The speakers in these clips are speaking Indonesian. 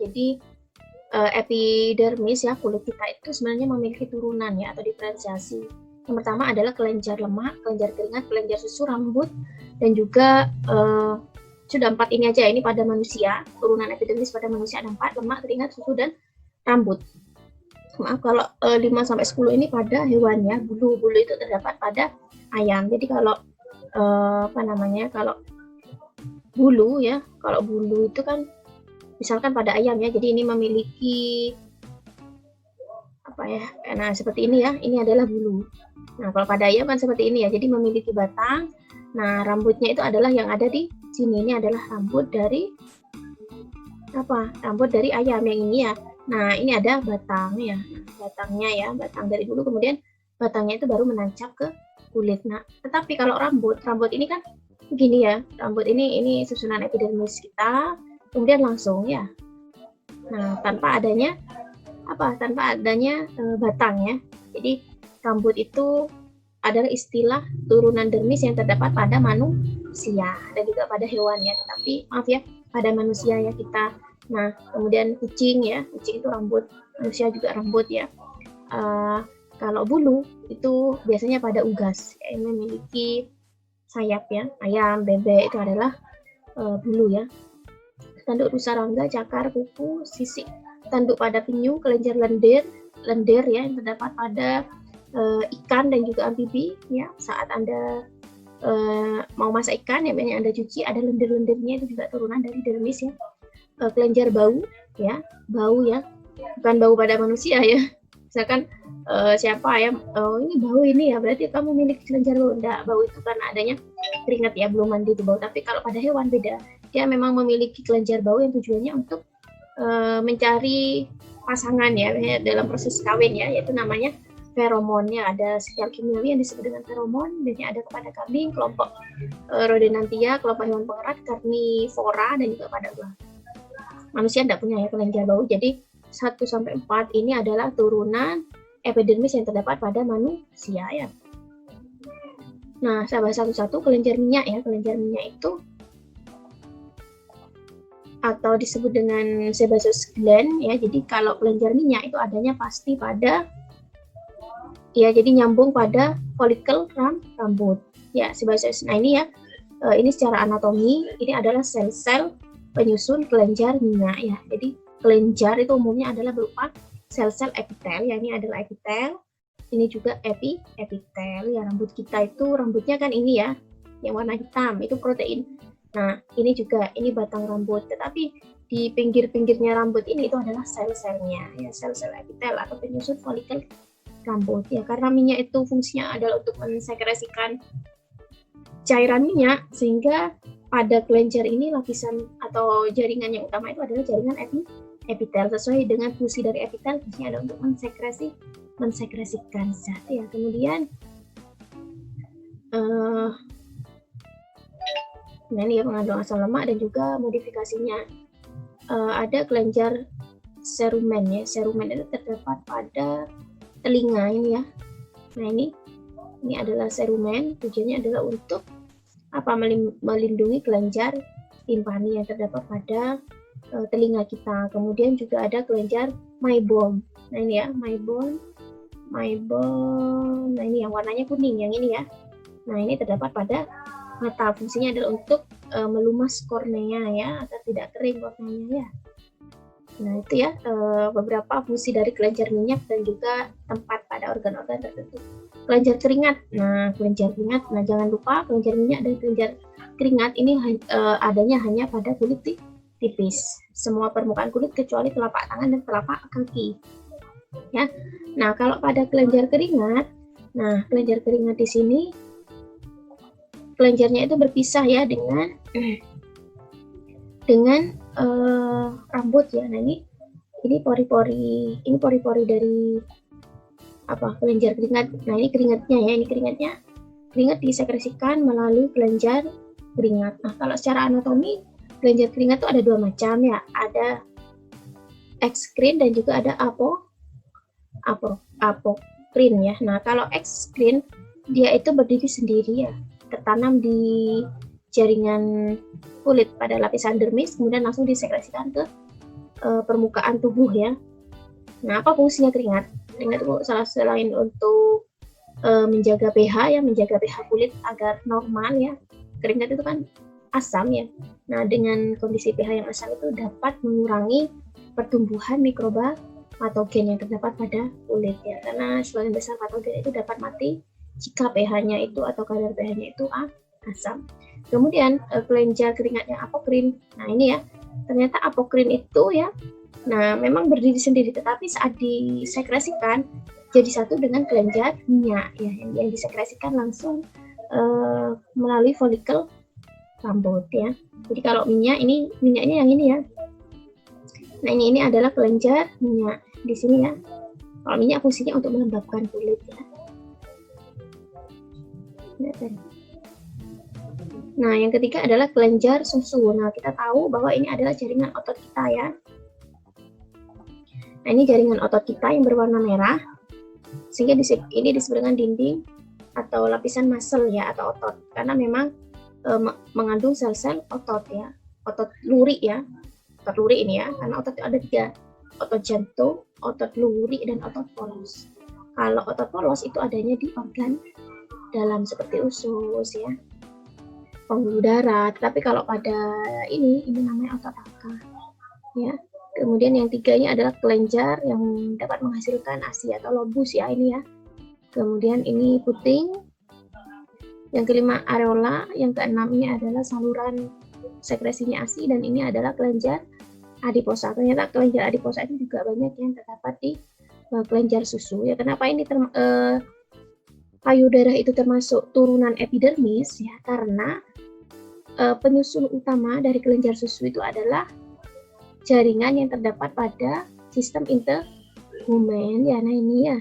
Jadi epidermis ya, kulit kita itu sebenarnya memiliki turunan ya atau diferensiasi. Yang pertama adalah kelenjar lemak, kelenjar keringat, kelenjar susu, rambut, dan juga sudah 4 ini aja. Ini pada manusia, turunan epidermis pada manusia ada 4, lemak, keringat, susu, dan rambut. Maaf, kalau 5-10 ini pada hewan ya. Bulu itu terdapat pada ayam. Jadi kalau kalau bulu ya, kalau bulu itu kan misalkan pada ayam ya, jadi ini memiliki nah seperti ini ya, ini adalah bulu. Nah kalau pada ayam kan seperti ini ya, jadi memiliki batang. Nah rambutnya itu adalah yang ada di sini, ini adalah rambut dari rambut dari ayam yang ini ya. Nah ini ada batangnya, batangnya ya, batang dari bulu, kemudian batangnya itu baru menancap ke kulit. Nah tetapi kalau rambut ini kan begini ya, rambut ini susunan epidermis kita, kemudian langsung ya. Nah, tanpa adanya batang ya. Jadi rambut itu adalah istilah turunan dermis yang terdapat pada manusia dan juga pada hewan ya. Tetapi maaf ya, pada manusia ya kita. Nah, kemudian kucing ya, kucing itu rambut, manusia juga rambut ya. Kalau bulu itu biasanya pada unggas yang memiliki sayap ya. Ayam, bebek itu adalah bulu ya. Tanduk rusa rangga, cakar, kuku, sisik, tanduk pada penyu, kelenjar lendir ya yang terdapat pada ikan dan juga amfibi ya. Saat Anda mau masak ikan ya, yang Anda cuci ada lendir-lendirnya, itu juga turunan dari dermis ya. Kelenjar bau ya, bukan bau pada manusia ya. Misalkan siapa ya, ini bau ini ya, berarti kamu memiliki kelenjar bau. Enggak, bau itu karena adanya keringat ya, belum mandi itu bau. Tapi kalau pada hewan beda, dia memang memiliki kelenjar bau yang tujuannya untuk mencari pasangan ya dalam proses kawin ya, yaitu namanya feromon ya. Ada sel kimiawi yang disebut dengan feromon, biasanya ada kepada kambing, kelompok Rhodonanthia, kelompok hewan pengerat, karnivora, dan juga pada ular. Manusia tidak punya ya kelenjar bau. Jadi 1-4 ini adalah turunan epidermis yang terdapat pada manusia ya. Nah, saya bahas satu-satu. Kelenjar minyak ya. Kelenjar minyak itu atau disebut dengan sebaceous gland ya. Jadi kalau kelenjar minyak itu adanya pasti pada ya, jadi nyambung pada folikel rambut ya, sebaceous. Nah ini ya, ini secara anatomi ini adalah sel-sel penyusun kelenjar minyak ya. Jadi kelenjar itu umumnya adalah berupa sel-sel epitel ya, ini adalah epitel, ini juga epitel ya. Rambut kita itu rambutnya kan ini ya, yang warna hitam itu protein. Nah ini juga, ini batang rambut, tetapi di pinggir-pinggirnya rambut ini itu adalah sel-selnya ya, sel-sel epitel atau penyusun folikel rambut ya. Karena minyak itu fungsinya adalah untuk mensekresikan cairan minyak, sehingga pada kelenjar ini lapisan atau jaringan yang utama itu adalah jaringan epitel. Sesuai dengan fungsi dari epitel, fungsinya adalah untuk mensekresikan zat ya. Kemudian nah ini ya, mengandung asam lemak dan juga modifikasinya. Ada kelenjar cerumen ya. Cerumen itu terdapat pada telinga ini ya. Nah ini adalah cerumen, tujuannya adalah untuk melindungi kelenjar timpani yang terdapat pada telinga kita. Kemudian juga ada kelenjar meibom. Nah ini ya, meibom. Nah ini yang warnanya kuning, yang ini ya. Nah ini terdapat pada mata. Fungsinya adalah untuk melumas kornea ya, agar tidak kering korneanya ya. Nah itu ya, beberapa fungsi dari kelenjar minyak dan juga tempat pada organ-organ tertentu. Kelenjar keringat. Nah kelenjar keringat, nah jangan lupa kelenjar minyak dan kelenjar keringat ini adanya hanya pada kulit tipis. Semua permukaan kulit kecuali telapak tangan dan telapak kaki. Ya. Nah kalau pada kelenjar keringat, nah kelenjar keringat di sini kelenjarnya itu berpisah ya dengan rambut ya. Nah ini pori-pori dari kelenjar keringat. Nah ini keringatnya ya, keringat disekresikan melalui kelenjar keringat. Nah kalau secara anatomi kelenjar keringat itu ada 2 macam ya, ada ekskrin dan juga ada apokrin ya. Nah kalau ekskrin dia itu berdiri sendiri ya, tertanam di jaringan kulit pada lapisan dermis, kemudian langsung disekresikan ke permukaan tubuh ya. Nah, apa fungsinya keringat? Keringat itu selain untuk menjaga pH ya, menjaga pH kulit agar normal ya. Keringat itu kan asam ya. Nah, dengan kondisi pH yang asam itu dapat mengurangi pertumbuhan mikroba patogen yang terdapat pada kulit ya. Karena sebagian besar patogen itu dapat mati jika pH-nya itu atau kadar pH-nya itu asam. Kemudian kelenjar keringat yang apokrin. Nah, ini ya. Ternyata apokrin itu ya, nah memang berdiri sendiri, tetapi saat disekresikan jadi satu dengan kelenjar minyak ya, yang disekresikan langsung melalui folikel rambut ya. Jadi kalau minyak, ini minyaknya yang ini ya. Nah, ini adalah kelenjar minyak di sini ya. Kalau minyak fungsinya untuk melembabkan kulit ya. Nah, yang ketiga adalah kelenjar susu. Nah, kita tahu bahwa ini adalah jaringan otot kita ya. Nah, ini jaringan otot kita yang berwarna merah, sehingga ini disebut dengan dinding atau lapisan muscle ya, atau otot, karena memang mengandung sel-sel otot ya, otot lurik ya, otot lurik ini ya, karena otot itu ada 3, otot jantung, otot lurik, dan otot polos. Kalau otot polos itu adanya di organ dalam seperti usus ya, pembuluh darah. Tapi kalau pada ini namanya otot akar ya. Kemudian yang 3 ini adalah kelenjar yang dapat menghasilkan ASI atau lobus ya, ini ya. Kemudian ini puting. Yang kelima areola. Yang keenam ini adalah saluran sekresinya ASI, dan ini adalah kelenjar adiposa. Ternyata kelenjar adiposa itu juga banyak yang terdapat di kelenjar susu ya. Kenapa ini payudara itu termasuk turunan epidermis ya? Karena penyusun utama dari kelenjar susu itu adalah jaringan yang terdapat pada sistem interhumen ya. Nah, ini ya.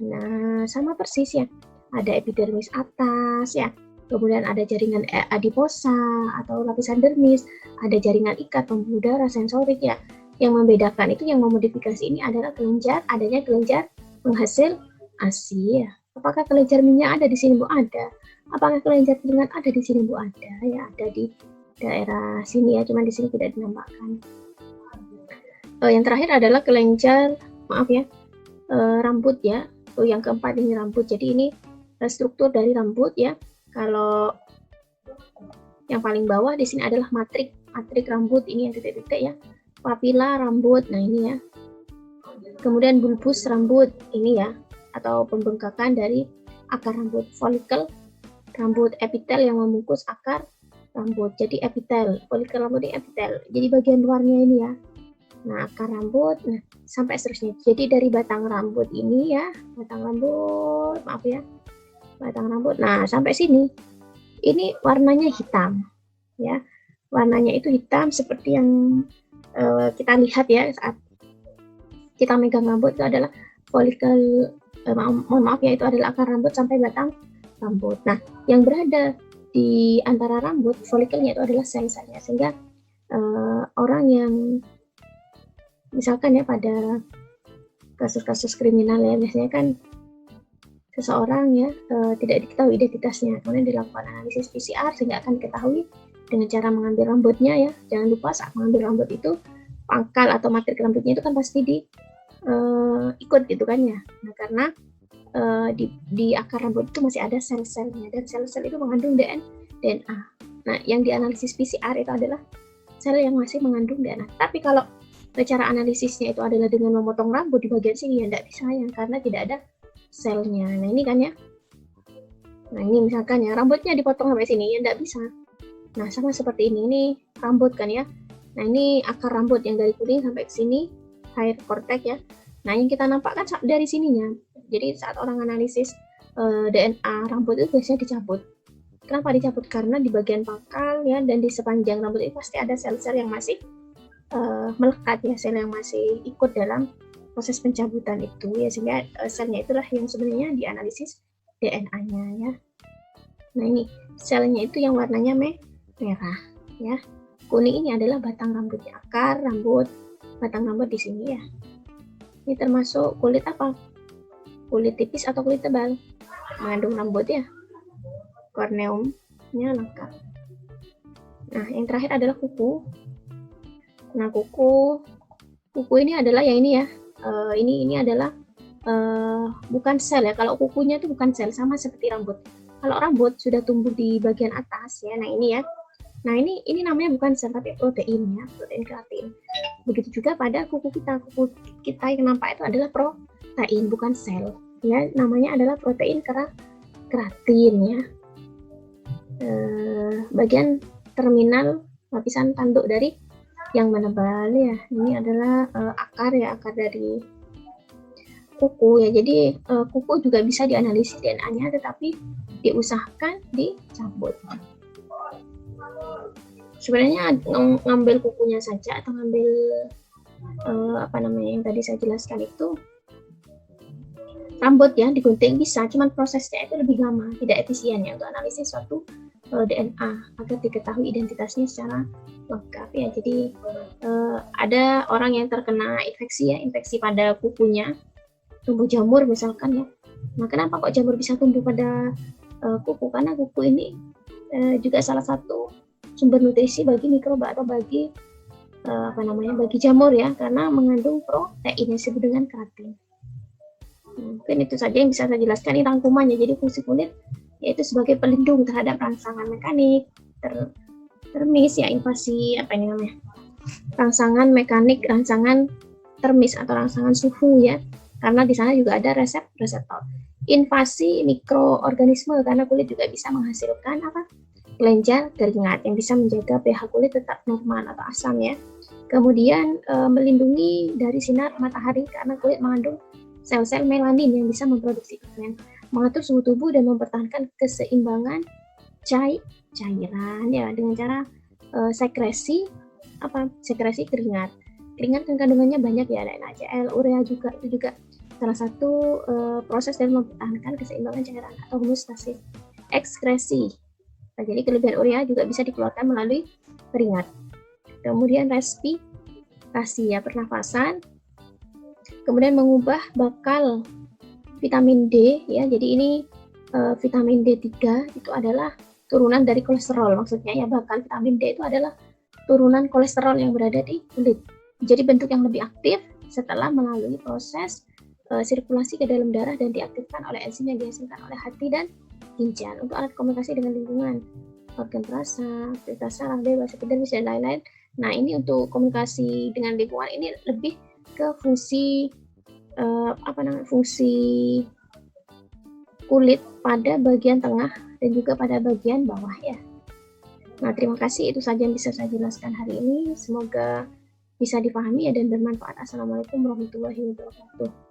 Nah, sama persis ya. Ada epidermis atas ya. Kemudian ada jaringan adiposa atau lapisan dermis, ada jaringan ikat pembuluh darah sensorik ya. Yang membedakan itu, yang memodifikasi ini adalah adanya kelenjar penghasil ASI ya. Apakah kelenjar minyak ada di sini, Bu? Ada. Apakah kelenjar keringat ada di sini, Bu? Ada ya, ada di daerah sini ya, cuman di sini tidak dinampakkan. Yang terakhir adalah kelenjar, rambut ya. Yang keempat ini rambut. Jadi ini struktur dari rambut ya. Kalau yang paling bawah di sini adalah matrik rambut, ini yang titik-titik ya. Papila rambut, nah ini ya. Kemudian bulbus rambut, ini ya, atau pembengkakan dari akar rambut. Folikel rambut, epitel yang membungkus akar rambut. Jadi epitel, folikel rambut ini epitel. Jadi bagian luarnya ini ya. Nah, akar rambut, nah sampai seterusnya. Jadi dari batang rambut ini ya, batang rambut. Nah, sampai sini. Ini warnanya hitam ya. Warnanya itu hitam seperti yang kita lihat ya saat kita megang rambut, itu adalah folikel, itu adalah akar rambut sampai batang rambut. Nah, yang berada di antara rambut, folikelnya itu adalah sel-selnya, sehingga orang yang misalkan ya pada kasus-kasus kriminal ya, biasanya kan seseorang ya tidak diketahui identitasnya, kemudian dilakukan analisis PCR sehingga akan diketahui dengan cara mengambil rambutnya ya. Jangan lupa saat mengambil rambut itu, pangkal atau matrik rambutnya itu kan pasti ikut gitu kan ya. Nah, karena di akar rambut itu masih ada sel-selnya, dan sel-sel itu mengandung DNA. Nah, yang dianalisis PCR itu adalah sel yang masih mengandung DNA. Tapi kalau cara analisisnya itu adalah dengan memotong rambut di bagian sini, ya tidak bisa ya, karena tidak ada selnya. Nah, ini kan ya. Nah, ini misalkan ya rambutnya dipotong sampai sini, ya tidak bisa. Nah, sama seperti ini rambut kan ya. Nah, ini akar rambut yang dari kuning sampai ke sini, hair cortex ya. Nah, yang kita nampak kan dari sininya. Jadi saat orang analisis DNA rambut itu biasanya dicabut. Kenapa dicabut? Karena di bagian pangkal ya, dan di sepanjang rambut itu pasti ada sel-sel yang masih melekat ya, sel yang masih ikut dalam proses pencabutan itu ya, sehingga selnya itulah yang sebenarnya dianalisis DNA-nya ya. Nah, ini selnya itu yang warnanya merah ya. Kuning ini adalah batang rambutnya, akar rambut, batang rambut di sini ya. Ini termasuk kulit apa? Kulit tipis atau kulit tebal? Mengandung rambut ya. Korneumnya lengkap. Nah, yang terakhir adalah kuku. Nah, kuku kuku ini adalah yang ini ya. Ini adalah bukan sel ya. Kalau kukunya itu bukan sel, sama seperti rambut. Kalau rambut sudah tumbuh di bagian atas ya. Nah ini ya. Nah ini namanya bukan sel tapi protein ya, protein keratin. Begitu juga pada kuku kita. Kuku kita yang nampak itu adalah protein, bukan sel. Ya, namanya adalah protein keratin ya. Bagian terminal lapisan tanduk dari yang menebal ya. Ini adalah akar ya, akar dari kuku ya. Jadi kuku juga bisa dianalisis DNA-nya, tetapi diusahakan dicabut. Sebenarnya ngambil kukunya saja atau ngambil yang tadi saya jelaskan itu rambut ya digunting bisa, cuman prosesnya itu lebih lama, tidak efisien ya untuk analisis suatu DNA agar diketahui identitasnya secara lengkap ya. Jadi ada orang yang terkena infeksi ya, infeksi pada kukunya, tumbuh jamur misalkan ya. Nah, kenapa kok jamur bisa tumbuh pada kuku? Karena kuku ini juga salah satu sumber nutrisi bagi mikroba atau bagi bagi jamur ya, karena mengandung protein yang disebut dengan keratin. Mungkin itu saja yang bisa saya jelaskan. Ini rangkumannya. Jadi fungsi kulit yaitu sebagai pelindung terhadap rangsangan mekanik, termis ya, invasi rangsangan mekanik, rangsangan termis atau rangsangan suhu ya. Karena di sana juga ada reseptor. Invasi mikroorganisme, karena kulit juga bisa menghasilkan kelenjar keringat yang bisa menjaga pH kulit tetap normal atau asam ya. Kemudian melindungi dari sinar matahari karena kulit mengandung sel-sel melanin yang bisa memproduksi pigmen, mengatur suhu tubuh dan mempertahankan keseimbangan cairan ya dengan cara sekresi keringat. Keringat kan kandungannya banyak ya, ada NaCl, urea juga, itu juga salah satu proses dalam mempertahankan keseimbangan cairan atau homeostasis. Ekskresi. Nah, jadi kelebihan urea juga bisa dikeluarkan melalui keringat. Kemudian respirasi ya, pernafasan. Kemudian mengubah bakal vitamin D ya. Jadi ini vitamin D3 itu adalah turunan dari kolesterol, maksudnya ya, bakal vitamin D itu adalah turunan kolesterol yang berada di kulit. Jadi bentuk yang lebih aktif setelah melalui proses sirkulasi ke dalam darah dan diaktifkan oleh enzim yang dihasilkan oleh hati dan ginjal untuk alat komunikasi dengan lingkungan, organ perasa, saraf, bebas, epidermis dan lain-lain. Nah, ini untuk komunikasi dengan lingkungan ini lebih ke fungsi fungsi kulit pada bagian tengah dan juga pada bagian bawah ya. Nah, terima kasih, itu saja yang bisa saya jelaskan hari ini. Semoga bisa dipahami dan bermanfaat. Assalamualaikum warahmatullahi wabarakatuh.